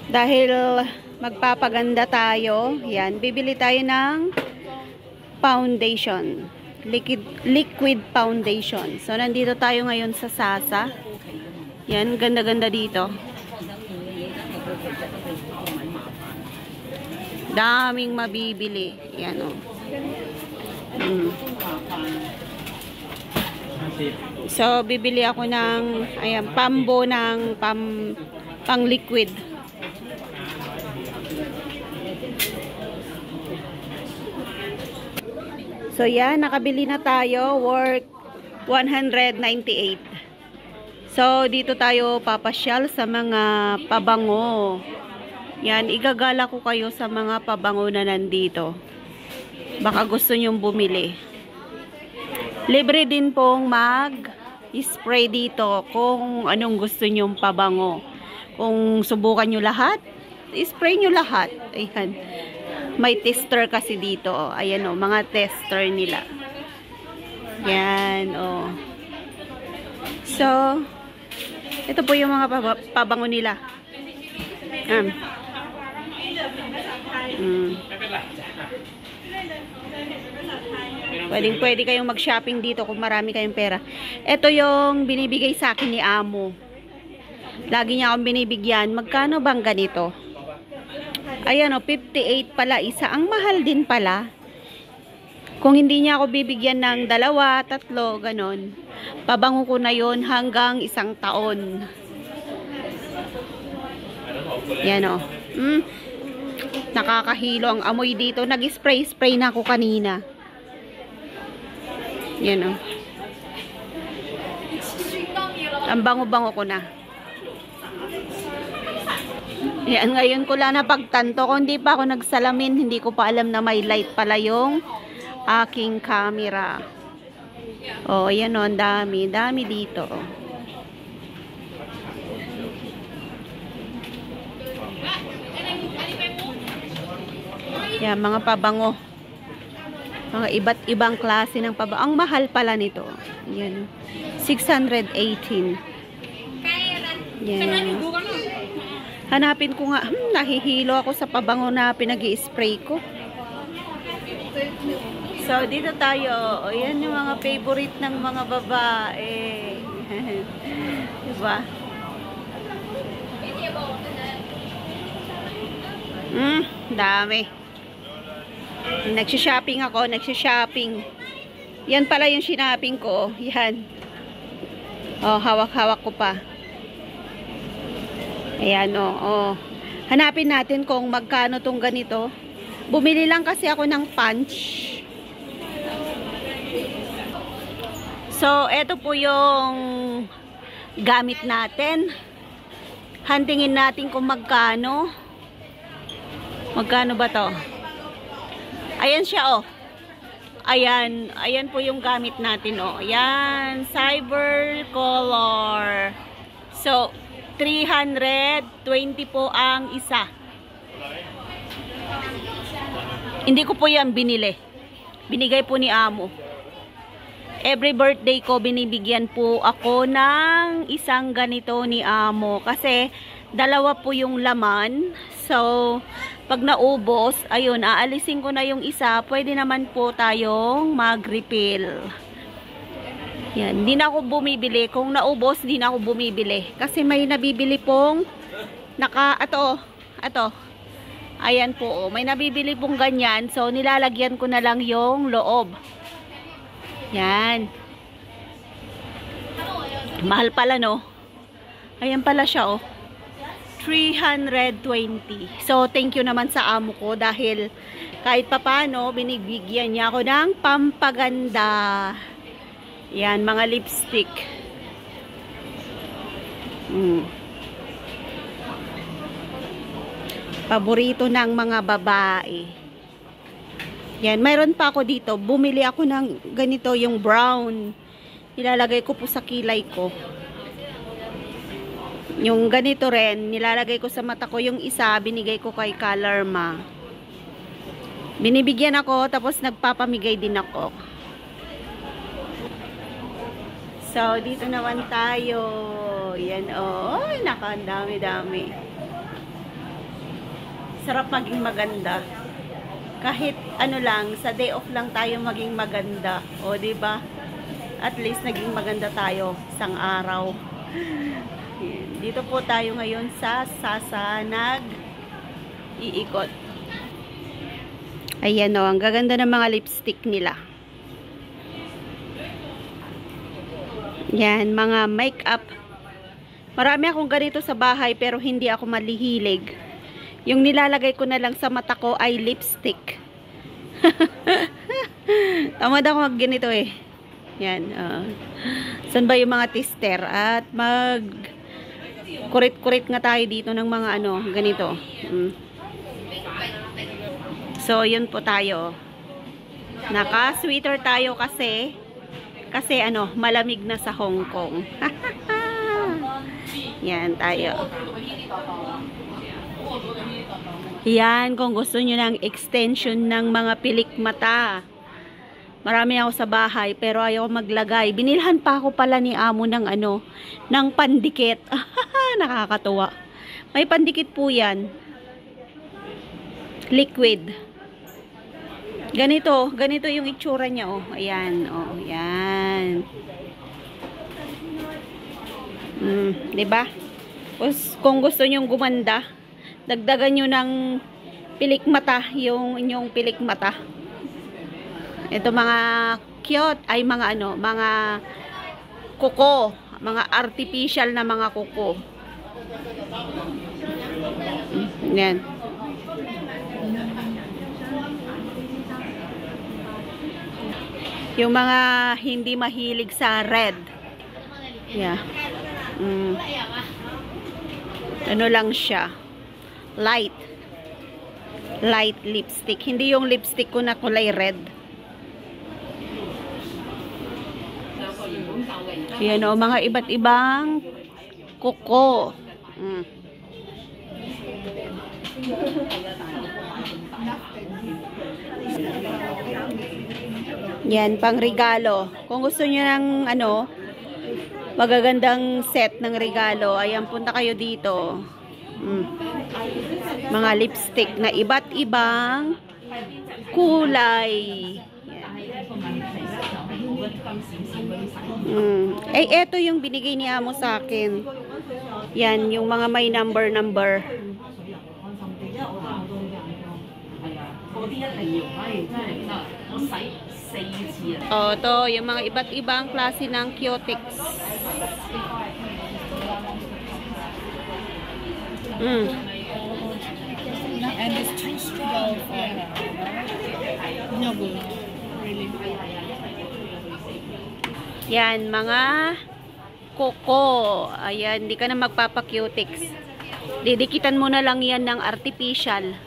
Dahil magpapaganda tayo, yan, bibili tayo ng foundation. Liquid foundation. So, nandito tayo ngayon sa Sasa. Yan, ganda-ganda dito. Daming mabibili. Yan, o. So, bibili ako ng, ayan, pambo ng pang liquid. So, yan, nakabili na tayo, worth 198. So, dito tayo papasyal sa mga pabango. Yan, igagala ko kayo sa mga pabango na nandito. Baka gusto nyong bumili. Libre din pong mag-spray dito kung anong gusto nyong pabango. Kung subukan nyo lahat, spray nyo lahat. Ayan. May tester kasi dito. Ayan o, mga tester nila. Yan o. So, ito po yung mga pabango nila. Pwede kayong mag-shopping dito kung marami kayong pera. Ito yung binibigay sa akin ni Amo. Lagi niya akong binibigyan. Magkano bang ganito? Ayan o, 58 pala isa. Ang mahal din pala. Kung hindi niya ako bibigyan ng 2, 3, ganon. Pabango ko na yon hanggang 1 taon. Yan o. Nakakahilo ang amoy dito. Nag-spray na ako kanina. Yan o. Ang bango-bango ko na. Yan, ngayon ko lang napagtanto. Kung hindi pa ako nagsalamin, hindi ko pa alam na may light pala yung aking camera. Oh, yan o. Ang dami. Dami dito. Yan, mga pabango. Mga iba't ibang klase ng pabango. Ang mahal pala nito. Yan. 618. Yan. Hanapin ko nga. Nahihilo ako sa pabango na pinag-i-spray ko. So, dito tayo. O, yan yung mga favorite ng mga babae. Diba? Dami. Nagsishopping ako. Nagsishopping. Yan pala yung shinaping ko. Yan. O, hawak-hawak ko pa. Ayan o. Hanapin natin kung magkano tong ganito. Bumili lang kasi ako ng punch. So, eto po yung gamit natin. Hantingin natin kung magkano. Magkano ba to? Ayan siya o. Ayan po yung gamit natin o. Ayan, cyber color. So, 320 po ang isa. Hindi ko po yan binili. Binigay po ni Amo. Every birthday ko, binibigyan po ako ng isang ganito ni Amo. Kasi, 2 po yung laman. So, pag naubos, ayun, aalisin ko na yung isa. Pwede naman po tayong mag-refill. Yan, hindi na ako bumibili. Kung naubos, hindi na ako bumibili. Kasi may nabibili pong ato. Ayan po, may nabibili pong ganyan. So, nilalagyan ko na lang yung loob. Yan. Mahal pala, no? Ayan pala siya, oh. 320. So, thank you naman sa Amo ko dahil kahit papano, binibigyan niya ako ng pampaganda. Yan, mga lipstick. Paborito ng mga babae. Yan, mayroon pa ako dito. Bumili ako ng ganito, yung brown. Nilalagay ko po sa kilay ko. Yung ganito rin, nilalagay ko sa mata ko. Yung isa, binigay ko kay Colorma. Binibigyan ako, tapos nagpapamigay din ako. So, dito naman tayo. Yan, oh. Ay, naka, ang dami-dami. Sarap maging maganda. Kahit ano lang, sa day off lang tayo maging maganda. O, diba? At least naging maganda tayo isang araw. Dito po tayo ngayon sa Sasa nag-iikot. Ayan o, ang gaganda ng mga lipstick nila. Yan, mga makeup. Marami akong ganito sa bahay pero hindi ako malihilig. Yung nilalagay ko na lang sa mata ko ay lipstick. Tamad ako mag ganito eh. Yan. Saan ba yung mga tester? At mag kurit-kurit nga tayo dito ng mga ano, ganito. So, yun po tayo. Naka-sweater tayo kasi ano, malamig na sa Hong Kong. Yan tayo. Yan, kung gusto nyo ng extension ng mga pilik mata. Marami ako sa bahay, pero ayaw maglagay. Binilhan pa ako pala ni amo ng ano, ng pandikit. Nakakatuwa. May pandikit po yan. Liquid. Ganito yung itsura niya, oh. Ayan, oh, ayan. Diba? Kung gusto nyong gumanda, dagdagan nyo ng pilik mata, yung inyong pilik mata. Ito mga cute, ay mga ano, mga kuko, mga artificial na mga kuko. Ayan. Yung mga hindi mahilig sa red. Yeah. Ano lang siya. Light lipstick. Hindi yung lipstick ko na kulay red. Yan o, mga iba't ibang kuko. Yan, pang regalo. Kung gusto niyo ng ano, magagandang set ng regalo, ayan, punta kayo dito. Mga lipstick na iba't ibang kulay. Eto yung binigay ni amo sa akin. Yan, yung mga may number. Oh, to yung mga iba't ibang klase ng cutics. And it's too strong for her. No good. Really. Yan, mga kuko. Ayan, hindi ka na magpapa-cutics. Didikitan mo na lang yan ng artificial.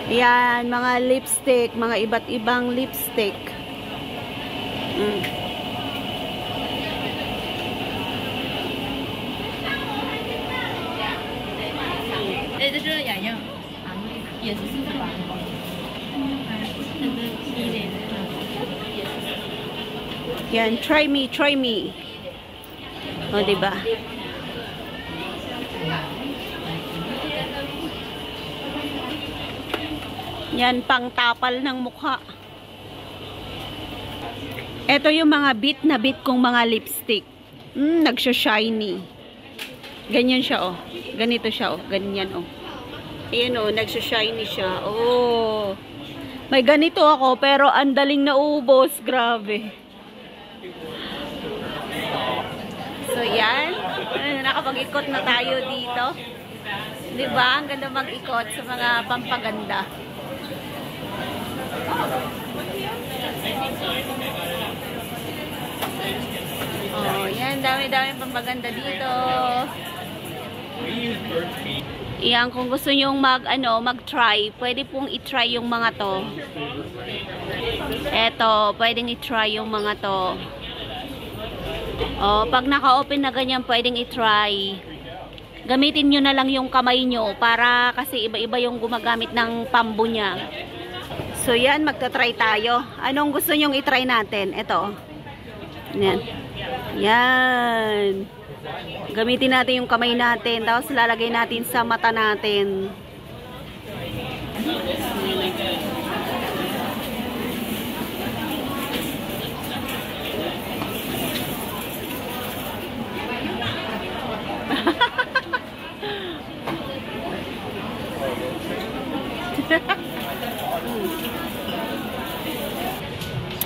Yan, mga lipstick, mga iba't ibang lipstick. Yan, try me. O, diba? Yan, pang tapal ng mukha. Ito yung mga bit na bit kong mga lipstick. Nagsha-shiny. Ganyan siya, oh. Ganito siya, oh. Ganyan, oh. Ayan, oh. Nagsha-shiny siya. Oh. May ganito ako, pero ang daling naubos. Grabe. So, yan. Nakapag-ikot na tayo dito. Diba? Ang ganda mag-ikot sa mga pampaganda. Oh, yan. Dami-dami pampaganda dito. Yan, kung gusto nyong mag-try, pwede pong i-try yung mga to. Eto, pwedeng i-try yung mga to. Oh, pag naka-open na ganyan, pwedeng i-try. Gamitin nyo na lang yung kamay nyo para kasi iba-iba yung gumagamit ng pambo niya. So, yan, magta-try tayo. Anong gusto nyong i-try natin? Ito. Yan. Yan. Gamitin natin yung kamay natin. Tapos lalagay natin sa mata natin.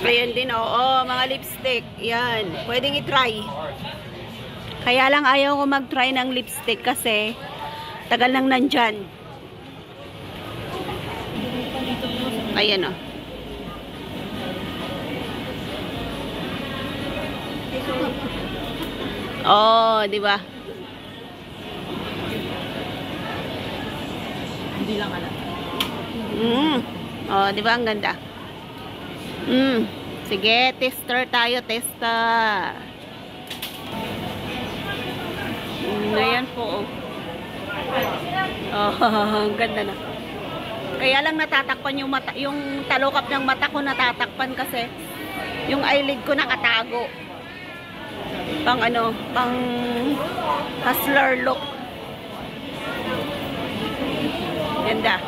Ayan din, oo, mga lipstick. Yan, pwedeng i-try. Kaya lang ayaw ko mag-try ng lipstick kasi tagal nang nandyan. Ayan, o. Oh, di ba? Hindi lang alam. Oh, di ba ang ganda? Sige, tester tayo, tester. Ayan po. Oh, ang ganda na. Kaya lang natatakpan yung mata, yung talukap ng mata ko natatakpan kasi yung eyelid ko nakatago. Pang ano, pang hustler look. Ganda.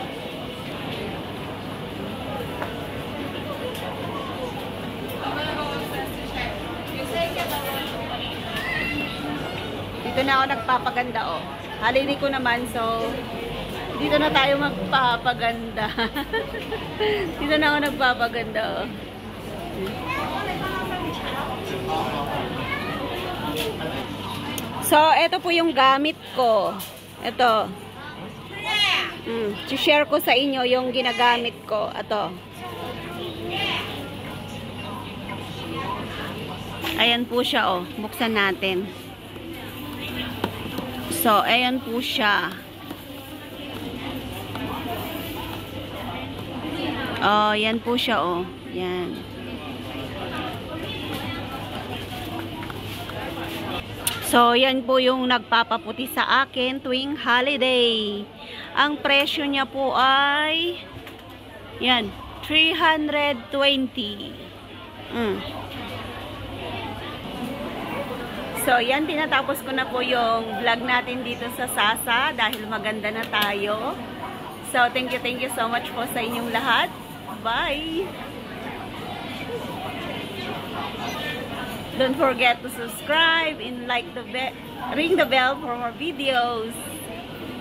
Dito na ako nagpapaganda, oh. Holiday ko naman, so dito na tayo magpapaganda. Dito na ako nagpapaganda, oh. So, ito po yung gamit ko. Ito. I-share ko sa inyo yung ginagamit ko. Ito. Ayan po siya, oh. Buksan natin. So, ayan po siya. Oh, yan po siya, oh. Yan. So, yan po yung nagpapaputi sa akin tuwing holiday. Ang presyo niya po ay yan, 320. So, yan, tinatapos ko na po yung vlog natin dito sa Sasa dahil maganda na tayo. So, thank you so much po sa inyong lahat. Bye! Don't forget to subscribe and ring the bell for more videos.